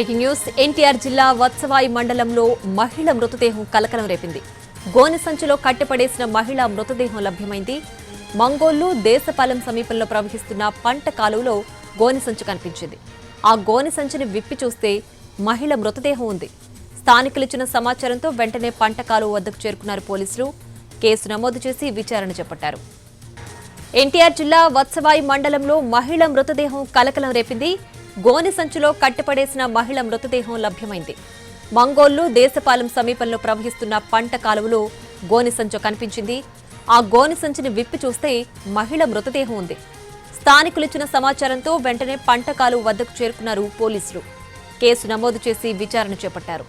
Breaking news NTR జిల్లా వత్సవాయి మండలంలో మహిళ మృతదేహం కలకలం రేపింది. గోనె సంచిలో కట్టెపడేసిన మహిళ మృతదేహం లభ్యమైంది. మంగోళ్లు దేశపాలెం సమీపంలో ప్రవహిస్తున్న పంట కాలువలో గోనె సంచి కనిపించింది. ఆ గోనె సంచిని విప్పి చూస్తే మహిళ మృతదేహం ఉంది. స్థానికులిచ్చిన సమాచారంతో వెంటనే పంట కాలువ వద్దకు చేరుకున్నారు పోలీసులు. కేసు నమోదు చేసి విచారణ చేపట్టారు. ఎన్టీఆర్ జిల్లా వత్సవాయి మండలంలో మహిళ మృతదేహం కలకలం రేపింది. గోనె సంచిలో కట్టెపడేసిన మహిళ మృతదేహం లభ్యమైంది. మంగోళ్లు దేశపాలెం సమీపంలో ప్రవహిస్తున్న పంట కాలువలో గోనె సంచి కనిపించింది. ఆ గోనె సంచిని విప్పి చూస్తే మహిళ మృతదేహం ఉంది. స్థానికులిచ్చిన సమాచారంతో వెంటనే పంట కాలువ వద్దకు చేరుకున్నారు పోలీసులు. కేసు నమోదు చేసి విచారణ చేపట్టారు.